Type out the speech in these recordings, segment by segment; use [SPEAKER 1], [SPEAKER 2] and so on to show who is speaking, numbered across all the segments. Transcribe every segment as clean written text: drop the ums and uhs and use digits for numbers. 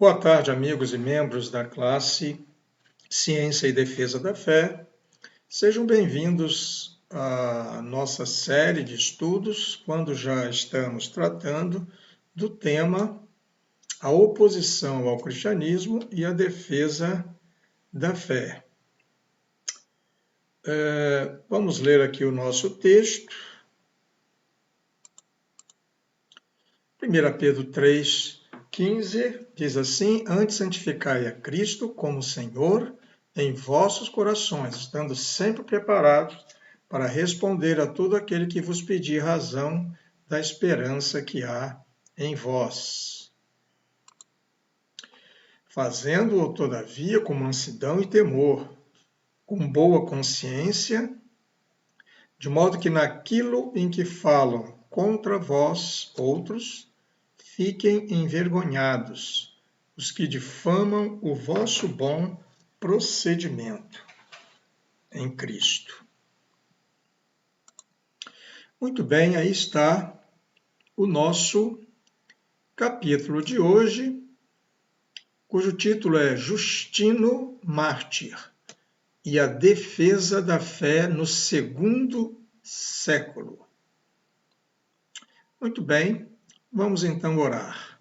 [SPEAKER 1] Boa tarde, amigos e membros da classe Ciência e Defesa da Fé. Sejam bem-vindos à nossa série de estudos, quando já estamos tratando do tema a oposição ao cristianismo e a defesa da fé. Vamos ler aqui o nosso texto. 1 Pedro 3,15 diz assim: Antes santificai a Cristo como Senhor em vossos corações, estando sempre preparados para responder a todo aquele que vos pedir razão da esperança que há em vós. Fazendo-o, todavia, com mansidão e temor, com boa consciência, de modo que naquilo em que falam contra vós outros, fiquem envergonhados os que difamam o vosso bom procedimento em Cristo. Muito bem, aí está o nosso capítulo de hoje, cujo título é Justino Mártir e a defesa da fé no segundo século. Muito bem, vamos então orar.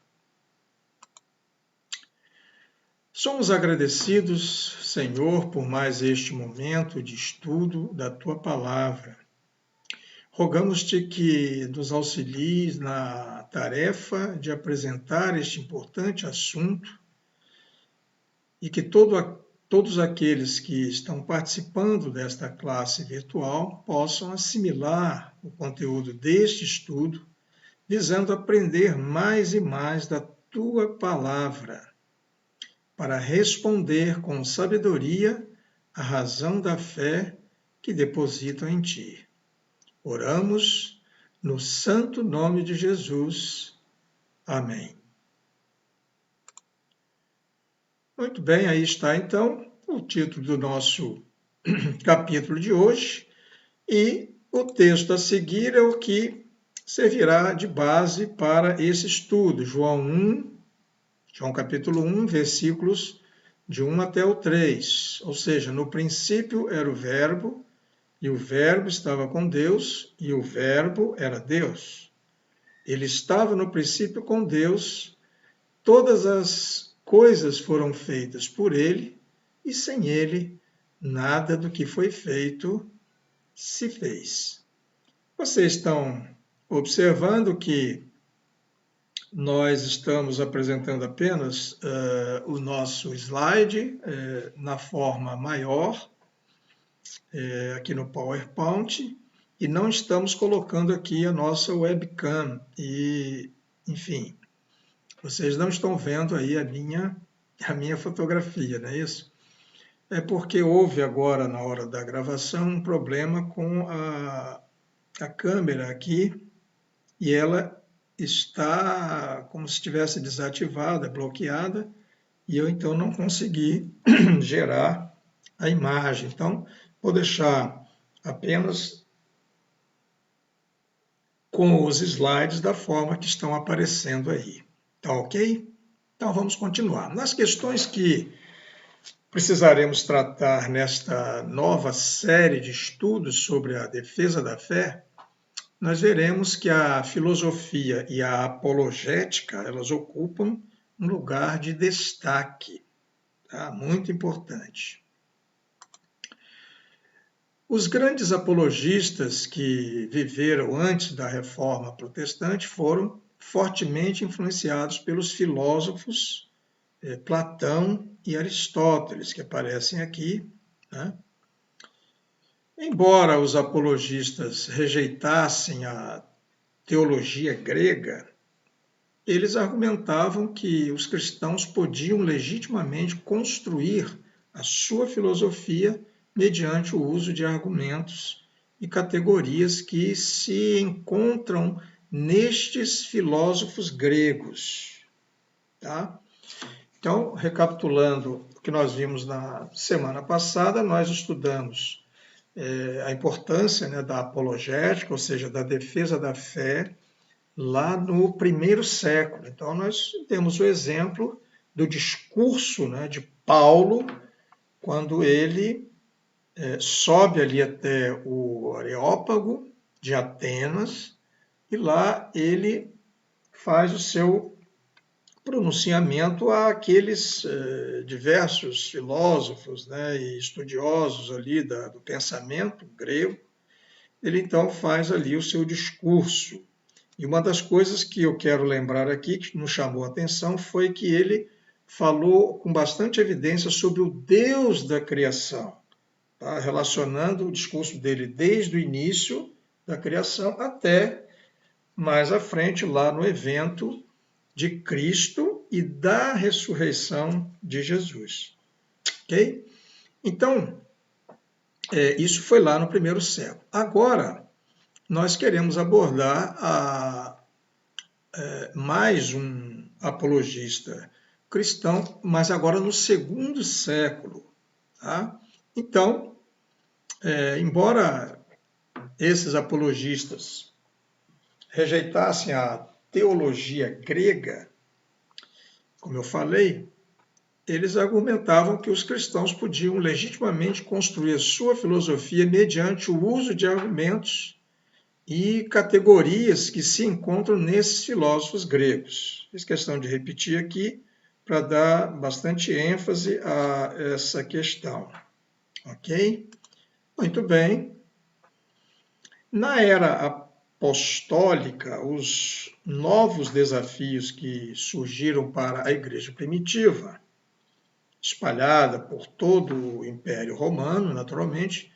[SPEAKER 1] Somos agradecidos, Senhor, por mais este momento de estudo da Tua Palavra. Rogamos-te que nos auxilies na tarefa de apresentar este importante assunto e que todos aqueles que estão participando desta classe virtual possam assimilar o conteúdo deste estudo, visando aprender mais e mais da Tua Palavra, para responder com sabedoria à razão da fé que depositam em Ti. Oramos no santo nome de Jesus. Amém. Muito bem, aí está então o título do nosso capítulo de hoje, e o texto a seguir é o que servirá de base para esse estudo. João capítulo 1, versículos de 1 até o 3. Ou seja, no princípio era o Verbo, e o Verbo estava com Deus, e o Verbo era Deus. Ele estava no princípio com Deus, todas as coisas foram feitas por ele, e sem ele, nada do que foi feito se fez. Vocês estão observando que nós estamos apresentando apenas o nosso slide na forma maior, aqui no PowerPoint, e não estamos colocando aqui a nossa webcam. E, enfim, vocês não estão vendo aí a minha fotografia, não é isso? É porque houve agora, na hora da gravação, um problema com a câmera aqui, e ela está como se estivesse desativada, bloqueada, e eu então não consegui gerar a imagem. Então, vou deixar apenas com os slides da forma que estão aparecendo aí. Tá ok? Então, vamos continuar. Nas questões que precisaremos tratar nesta nova série de estudos sobre a defesa da fé, nós veremos que a filosofia e a apologética, elas ocupam um lugar de destaque, tá? Muito importante. Os grandes apologistas que viveram antes da Reforma Protestante foram fortemente influenciados pelos filósofos Platão e Aristóteles, que aparecem aqui, né? Embora os apologistas rejeitassem a teologia grega, eles argumentavam que os cristãos podiam legitimamente construir a sua filosofia mediante o uso de argumentos e categorias que se encontram nestes filósofos gregos. Tá? Então, recapitulando o que nós vimos na semana passada, nós estudamos a importância, né, da apologética, ou seja, da defesa da fé, lá no primeiro século. Então, nós temos o exemplo do discurso, né, de Paulo, quando ele sobe ali até o Areópago de Atenas, e lá ele faz o seu pronunciamento àqueles diversos filósofos, né, e estudiosos ali do pensamento grego. Ele então faz ali o seu discurso. E uma das coisas que eu quero lembrar aqui, que nos chamou a atenção, foi que ele falou com bastante evidência sobre o Deus da criação, tá? Relacionando o discurso dele desde o início da criação até mais à frente, lá no evento de Cristo e da ressurreição de Jesus. Ok? Então, isso foi lá no primeiro século. Agora, nós queremos abordar mais um apologista cristão, mas agora no segundo século. Tá? Então, embora esses apologistas rejeitassem a teologia grega, como eu falei, eles argumentavam que os cristãos podiam legitimamente construir sua filosofia mediante o uso de argumentos e categorias que se encontram nesses filósofos gregos. Fiz questão de repetir aqui para dar bastante ênfase a essa questão. Ok? Muito bem. Na era apostólica, os novos desafios que surgiram para a igreja primitiva, espalhada por todo o Império Romano, naturalmente,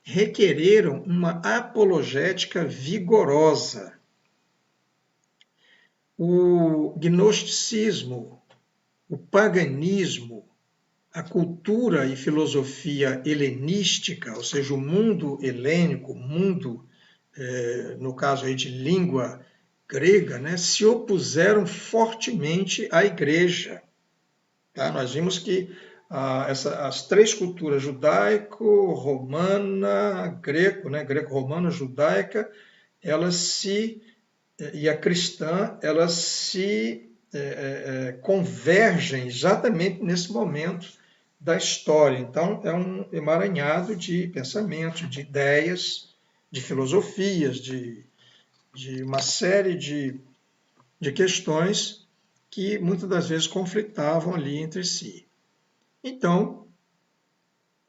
[SPEAKER 1] requereram uma apologética vigorosa. O gnosticismo, o paganismo, a cultura e filosofia helenística, ou seja, o mundo helênico, mundo, no caso aí de língua grega, né, se opuseram fortemente à igreja. Tá? Nós vimos que as três culturas, judaico-romana, greco, né, greco-romana, judaica, e a cristã, elas se convergem exatamente nesse momento da história. Então, é um emaranhado de pensamentos, de ideias, de filosofias, de uma série de questões que muitas das vezes conflitavam ali entre si. Então,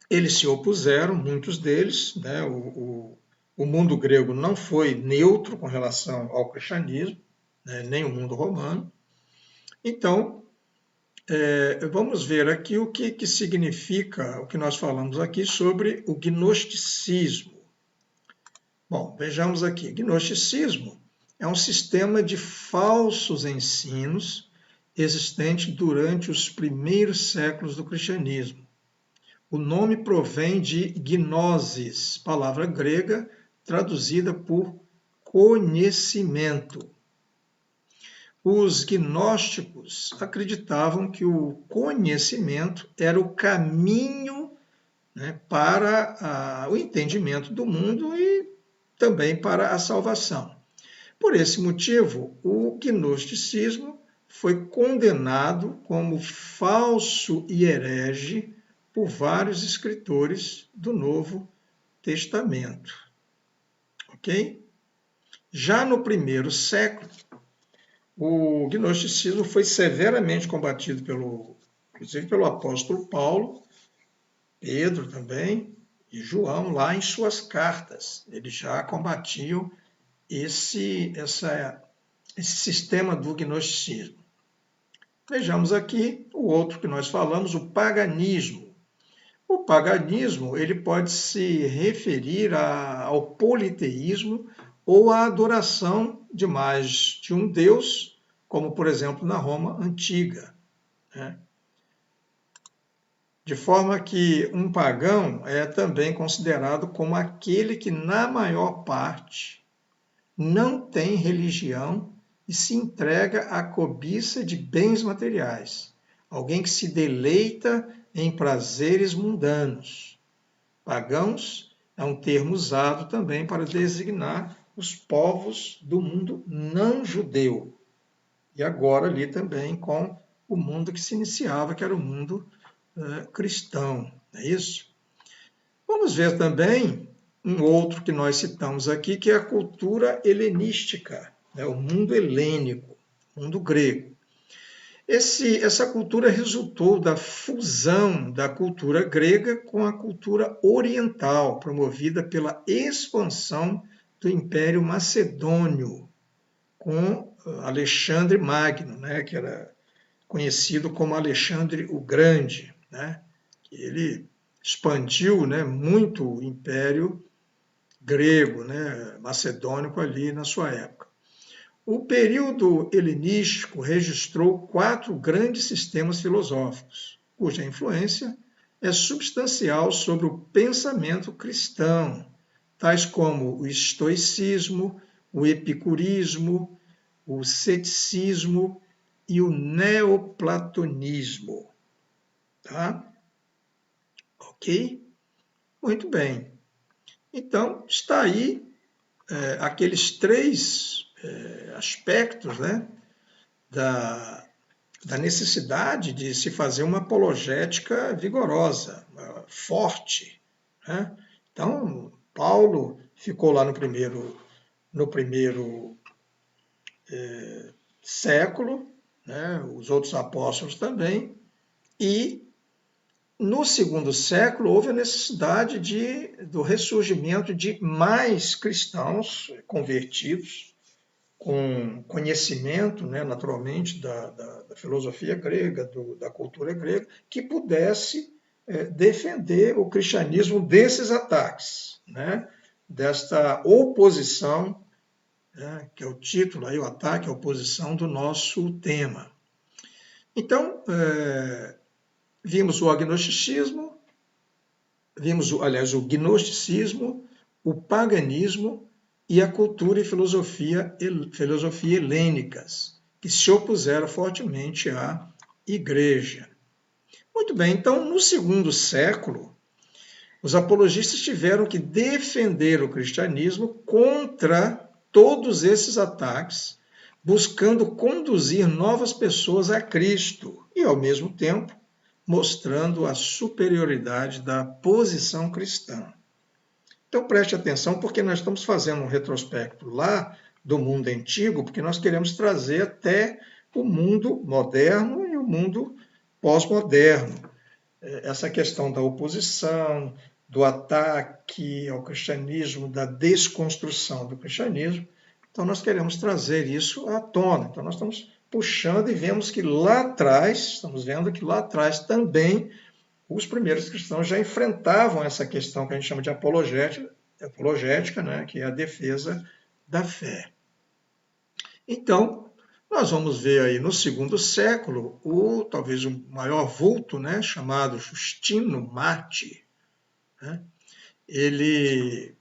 [SPEAKER 1] eles se opuseram, muitos deles, né? O mundo grego não foi neutro com relação ao cristianismo, né? Nem o mundo romano. Então, vamos ver aqui o que significa o que nós falamos aqui sobre o gnosticismo. Bom, vejamos aqui. Gnosticismo é um sistema de falsos ensinos existente durante os primeiros séculos do cristianismo. O nome provém de gnosis, palavra grega traduzida por conhecimento. Os gnósticos acreditavam que o conhecimento era o caminho, né, para o entendimento do mundo e também para a salvação. Por esse motivo, o gnosticismo foi condenado como falso e herege por vários escritores do Novo Testamento. Ok? Já no primeiro século, o gnosticismo foi severamente combatido inclusive pelo apóstolo Paulo, Pedro também, e João, lá em suas cartas. Eles já combatiam esse sistema do gnosticismo. Vejamos aqui o outro que nós falamos, o paganismo. O paganismo ele pode se referir ao politeísmo ou à adoração de mais de um deus, como, por exemplo, na Roma antiga, né? De forma que um pagão é também considerado como aquele que, na maior parte, não tem religião e se entrega à cobiça de bens materiais. Alguém que se deleita em prazeres mundanos. Pagãos é um termo usado também para designar os povos do mundo não judeu. E agora ali também com o mundo que se iniciava, que era o mundo cristão, não é isso? Vamos ver também um outro que nós citamos aqui, que é a cultura helenística, né? O mundo helênico, o mundo grego. Essa cultura resultou da fusão da cultura grega com a cultura oriental, promovida pela expansão do Império Macedônio, com Alexandre Magno, né, que era conhecido como Alexandre o Grande, né, que ele expandiu, né, muito o Império grego, né, macedônico ali na sua época. O período helenístico registrou 4 grandes sistemas filosóficos, cuja influência é substancial sobre o pensamento cristão, tais como o estoicismo, o epicurismo, o ceticismo e o neoplatonismo. Tá? Ok? Muito bem. Então, está aí aqueles 3 aspectos, né, da necessidade de se fazer uma apologética vigorosa, forte. Né? Então, Paulo ficou lá no primeiro século, né? Os outros apóstolos também, e no segundo século houve a necessidade do ressurgimento de mais cristãos convertidos, com conhecimento, né, naturalmente, da filosofia grega, da cultura grega, que pudesse defender o cristianismo desses ataques, né, desta oposição, né, que é o título, aí, o ataque, a oposição do nosso tema. Então, vimos o agnosticismo, aliás, o gnosticismo, o paganismo e a cultura e filosofia helênicas, que se opuseram fortemente à igreja. Muito bem, então, no segundo século, os apologistas tiveram que defender o cristianismo contra todos esses ataques, buscando conduzir novas pessoas a Cristo e, ao mesmo tempo, mostrando a superioridade da posição cristã. Então preste atenção, porque nós estamos fazendo um retrospecto lá do mundo antigo, porque nós queremos trazer até o mundo moderno e o mundo pós-moderno. Essa questão da oposição, do ataque ao cristianismo, da desconstrução do cristianismo. Então nós queremos trazer isso à tona. Então nós estamos puxando e vemos que lá atrás, estamos vendo que lá atrás também os primeiros cristãos já enfrentavam essa questão que a gente chama de apologética, né, que é a defesa da fé. Então, nós vamos ver aí no segundo século, talvez o maior vulto, né, chamado Justino Marte. Né, ele,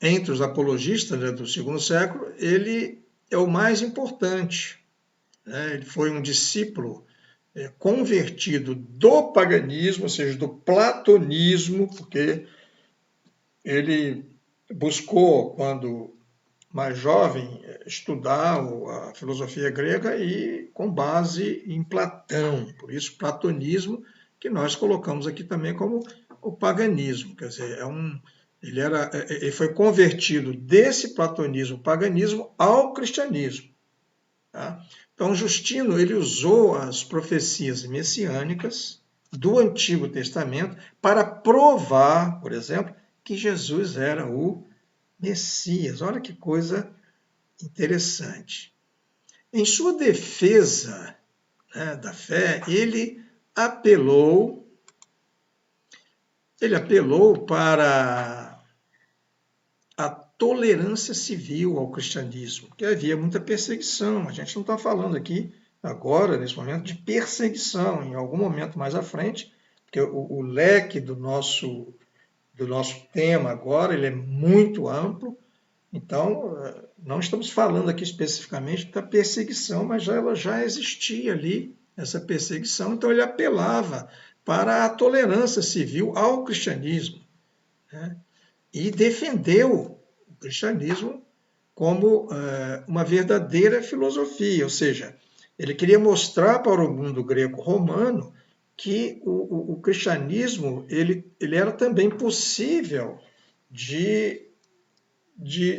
[SPEAKER 1] entre os apologistas, né, do segundo século, ele é o mais importante. Ele foi um discípulo convertido do paganismo, ou seja, do platonismo, porque ele buscou, quando mais jovem, estudar a filosofia grega e com base em Platão. Por isso, platonismo, que nós colocamos aqui também como o paganismo. Quer dizer, ele foi convertido desse platonismo, paganismo, ao cristianismo. Tá? Então, Justino ele usou as profecias messiânicas do Antigo Testamento para provar, por exemplo, que Jesus era o Messias. Olha que coisa interessante. Em sua defesa, né, da fé, ele apelou para a tolerância civil ao cristianismo, porque havia muita perseguição. A gente não está falando aqui agora, nesse momento, de perseguição. Em algum momento mais à frente, porque o leque do nosso tema agora ele é muito amplo. Então, não estamos falando aqui especificamente da perseguição, mas ela já existia ali, essa perseguição. Então, ele apelava para a tolerância civil ao cristianismo, né? E defendeu o cristianismo como uma verdadeira filosofia, ou seja, ele queria mostrar para o mundo greco-romano que o cristianismo ele era também possível de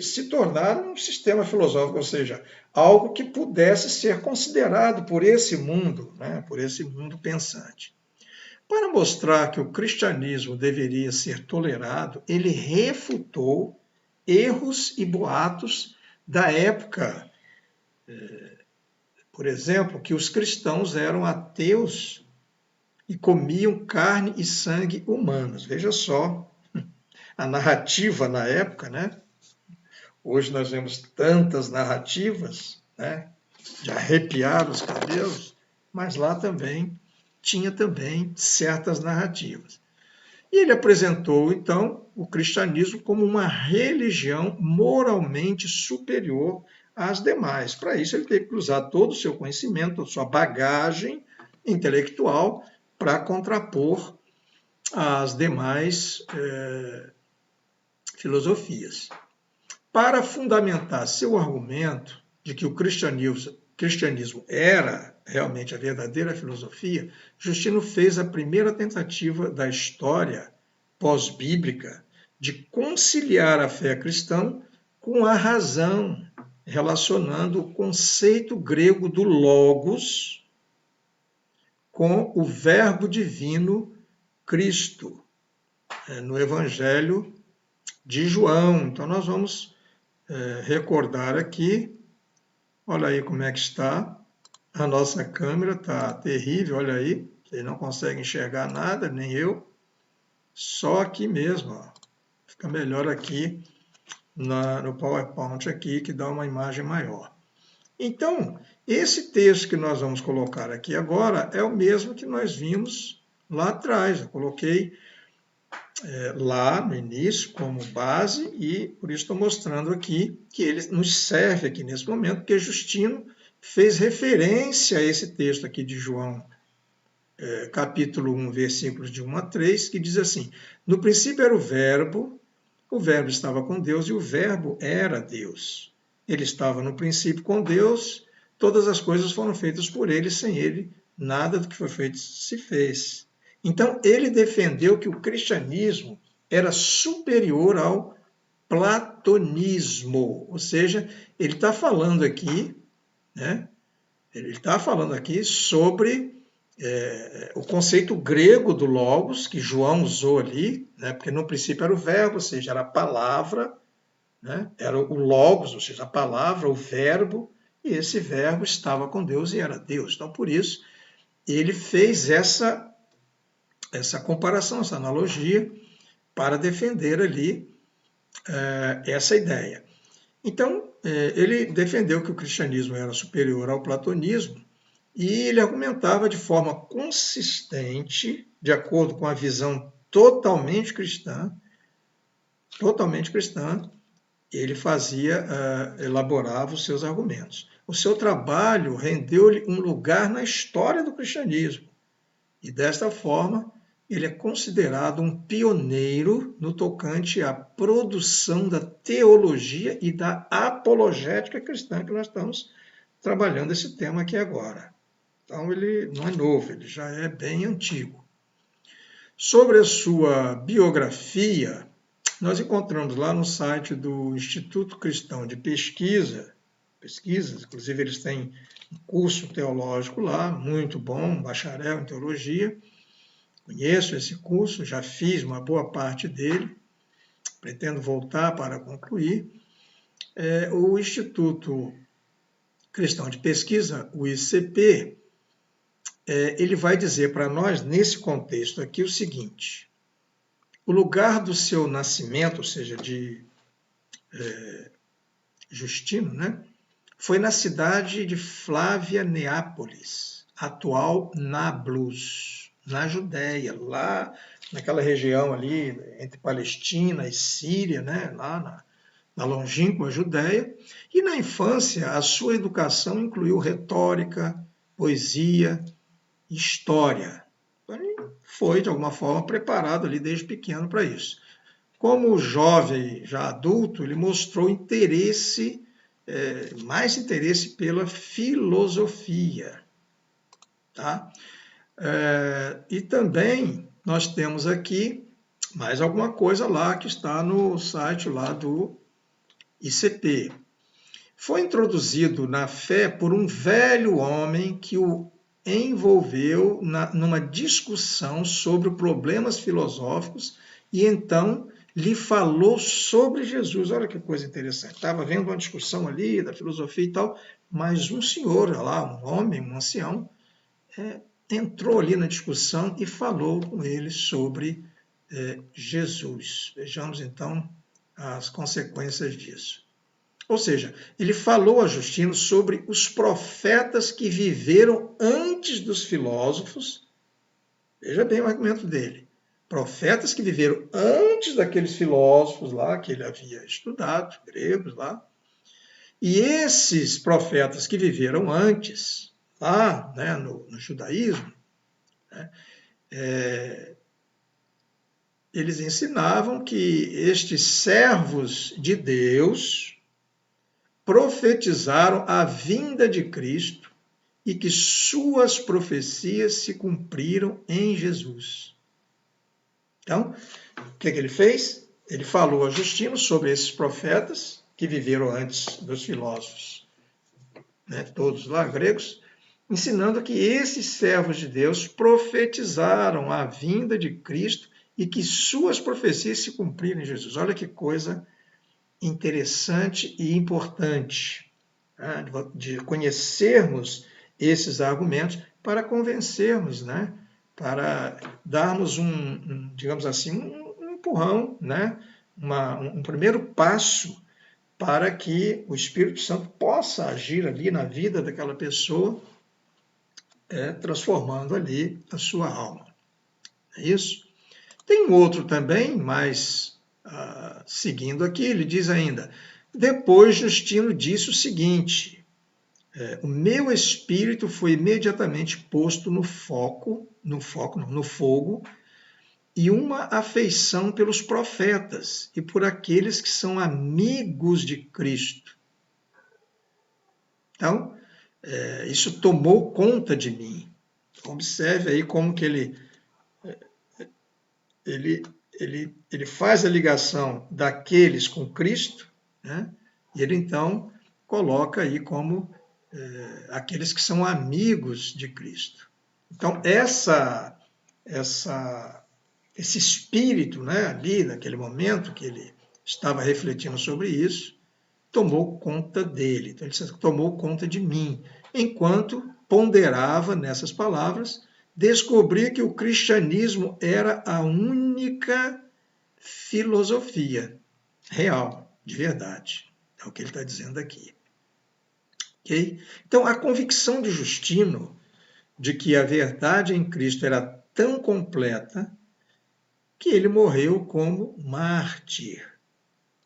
[SPEAKER 1] se tornar um sistema filosófico, ou seja, algo que pudesse ser considerado por esse mundo, né, por esse mundo pensante. Para mostrar que o cristianismo deveria ser tolerado, ele refutou erros e boatos da época. Por exemplo, que os cristãos eram ateus e comiam carne e sangue humanos. Veja só a narrativa na época, né? Hoje nós vemos tantas narrativas, né? De arrepiar os cabelos, mas lá também tinha também certas narrativas. E ele apresentou, então, o cristianismo como uma religião moralmente superior às demais. Para isso, ele teve que usar todo o seu conhecimento, a sua bagagem intelectual, para contrapor as demais filosofias. Para fundamentar seu argumento de que o cristianismo era realmente a verdadeira filosofia, Justino fez a primeira tentativa da história pós-bíblica de conciliar a fé cristã com a razão, relacionando o conceito grego do logos com o verbo divino Cristo, no Evangelho de João. Então nós vamos recordar aqui, olha aí como é que está, a nossa câmera está terrível, olha aí, vocês não conseguem enxergar nada, nem eu, só aqui mesmo, ó. Fica melhor aqui no PowerPoint aqui, que dá uma imagem maior. Então, esse texto que nós vamos colocar aqui agora é o mesmo que nós vimos lá atrás. Eu coloquei lá no início como base e por isso estou mostrando aqui que ele nos serve aqui nesse momento, porque Justino fez referência a esse texto aqui de João, capítulo 1, versículos de 1 a 3, que diz assim: no princípio era o verbo estava com Deus e o verbo era Deus. Ele estava no princípio com Deus, todas as coisas foram feitas por ele, sem ele nada do que foi feito se fez. Então, ele defendeu que o cristianismo era superior ao platonismo, ou seja, ele está falando aqui, né? Ele está falando aqui sobre o conceito grego do logos, que João usou ali, né? Porque no princípio era o verbo, ou seja, era a palavra, né? Era o logos, ou seja, a palavra, o verbo, e esse verbo estava com Deus e era Deus. Então, por isso, ele fez essa comparação, essa analogia, para defender ali essa ideia. Então, ele defendeu que o cristianismo era superior ao platonismo e ele argumentava de forma consistente, de acordo com a visão totalmente cristã, ele elaborava os seus argumentos. O seu trabalho rendeu-lhe um lugar na história do cristianismo e, desta forma, ele é considerado um pioneiro no tocante à produção da teologia e da apologética cristã, que nós estamos trabalhando esse tema aqui agora. Então, ele não é novo, ele já é bem antigo. Sobre a sua biografia, nós encontramos lá no site do Instituto Cristão de Pesquisas, inclusive eles têm um curso teológico lá, muito bom, bacharel em teologia. Conheço esse curso, já fiz uma boa parte dele, pretendo voltar para concluir. O Instituto Cristão de Pesquisa, o ICP, ele vai dizer para nós, nesse contexto aqui, o seguinte: o lugar do seu nascimento, ou seja, de Justino, né, foi na cidade de Flávia Neápolis, atual Nablus, na Judéia, lá naquela região ali entre Palestina e Síria, né, lá na longínqua Judéia. E na infância, a sua educação incluiu retórica, poesia, história. Então, ele foi, de alguma forma, preparado ali desde pequeno para isso. Como jovem, já adulto, ele mostrou interesse mais interesse pela filosofia. Tá? E também nós temos aqui mais alguma coisa lá que está no site lá do ICP. Foi introduzido na fé por um velho homem que o envolveu numa discussão sobre problemas filosóficos e então lhe falou sobre Jesus. Olha que coisa interessante. Estava vendo uma discussão ali da filosofia e tal, mas um senhor lá, um homem, um ancião, entrou ali na discussão e falou com ele sobre Jesus. Vejamos então as consequências disso. Ou seja, ele falou a Justino sobre os profetas que viveram antes dos filósofos. Veja bem o argumento dele. Profetas que viveram antes daqueles filósofos lá que ele havia estudado, gregos lá. E esses profetas que viveram antes, lá no judaísmo, eles ensinavam que estes servos de Deus profetizaram a vinda de Cristo e que suas profecias se cumpriram em Jesus. Então, o que ele fez? Ele falou a Justino sobre esses profetas que viveram antes dos filósofos, todos lá gregos, ensinando que esses servos de Deus profetizaram a vinda de Cristo e que suas profecias se cumpriram em Jesus. Olha que coisa interessante e importante, de conhecermos esses argumentos para convencermos, para darmos digamos assim, um empurrão, um primeiro passo para que o Espírito Santo possa agir ali na vida daquela pessoa, transformando ali a sua alma. É isso? Tem um outro também, mas seguindo aqui, ele diz ainda: depois Justino disse o seguinte: o meu espírito foi imediatamente posto no fogo, e uma afeição pelos profetas e por aqueles que são amigos de Cristo. Então, isso tomou conta de mim. Observe aí como que ele faz a ligação daqueles com Cristo, e ele então coloca aí como aqueles que são amigos de Cristo. Então, esse espírito, ali naquele momento que ele estava refletindo sobre isso, tomou conta dele. Então, ele tomou conta de mim. Enquanto ponderava nessas palavras, descobri que o cristianismo era a única filosofia real, de verdade. É o que ele está dizendo aqui. Okay? Então, a convicção de Justino de que a verdade em Cristo era tão completa que ele morreu como mártir.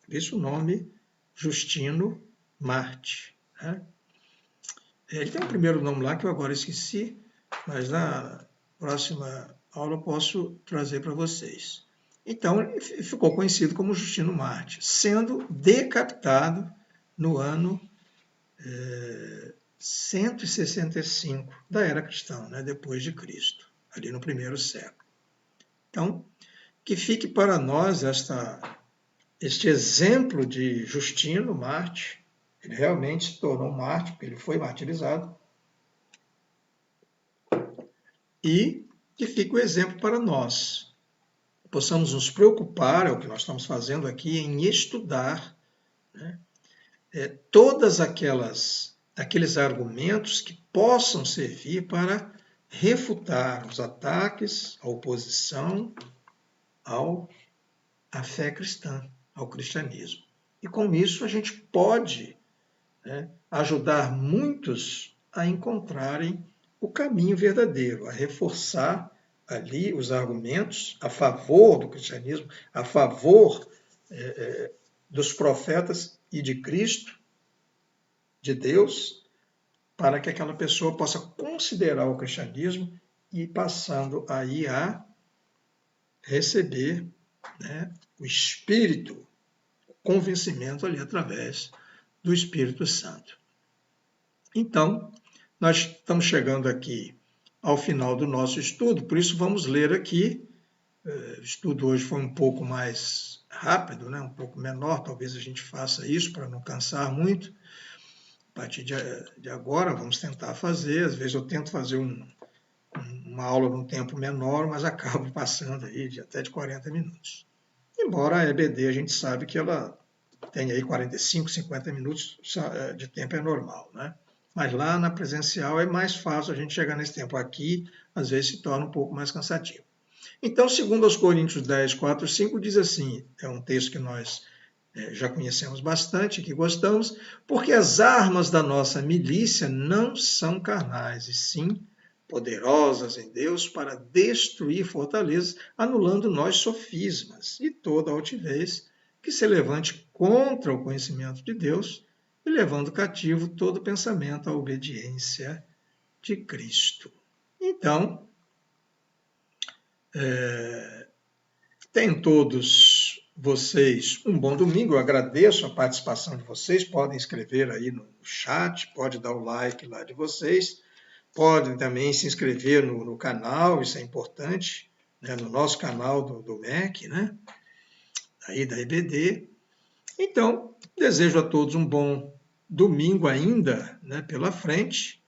[SPEAKER 1] Por isso o nome Justino Marte. Ele tem um primeiro nome lá que eu agora esqueci, mas na próxima aula eu posso trazer para vocês. Então, ele ficou conhecido como Justino Marte, sendo decapitado no ano 165 da era cristã, depois de Cristo, ali no primeiro século. Então, que fique para nós este exemplo de Justino Marte. Ele realmente se tornou mártir, porque ele foi martirizado. E que fique o exemplo para nós. Possamos nos preocupar, é o que nós estamos fazendo aqui, em estudar todas aqueles argumentos que possam servir para refutar os ataques, a oposição à fé cristã, ao cristianismo. E com isso a gente pode ajudar muitos a encontrarem o caminho verdadeiro, a reforçar ali os argumentos a favor do cristianismo, a favor dos profetas e de Cristo, de Deus, para que aquela pessoa possa considerar o cristianismo e passando aí a receber o Espírito, o convencimento ali através do Espírito Santo. Então, nós estamos chegando aqui ao final do nosso estudo, por isso vamos ler aqui. O estudo hoje foi um pouco mais rápido, né? Um pouco menor, talvez a gente faça isso para não cansar muito. A partir de agora, vamos tentar fazer. Às vezes eu tento fazer uma aula num tempo menor, mas acabo passando aí até de 40 minutos. Embora a EBD a gente sabe que ela tem aí 45, 50 minutos de tempo é normal, né? Mas lá na presencial é mais fácil a gente chegar nesse tempo. Aqui, às vezes, se torna um pouco mais cansativo. Então, 2 Coríntios 10, 4, 5 diz assim, é um texto que nós já conhecemos bastante, que gostamos, porque as armas da nossa milícia não são carnais, e sim poderosas em Deus para destruir fortalezas, anulando nós sofismas e toda altivez que se levante contra o conhecimento de Deus e levando cativo todo pensamento à obediência de Cristo. Então, tenham todos vocês um bom domingo. Eu agradeço a participação de vocês. Podem escrever aí no chat, pode dar o like lá de vocês. Podem também se inscrever no canal, isso é importante, né? No nosso canal do MEC, né? Aí da EBD. Então, desejo a todos um bom domingo ainda, né, pela frente.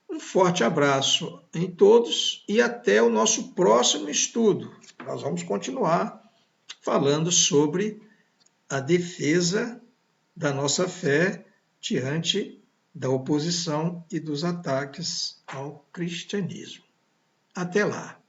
[SPEAKER 1] Um forte abraço em todos e até o nosso próximo estudo. Nós vamos continuar falando sobre a defesa da nossa fé diante da oposição e dos ataques ao cristianismo. Até lá!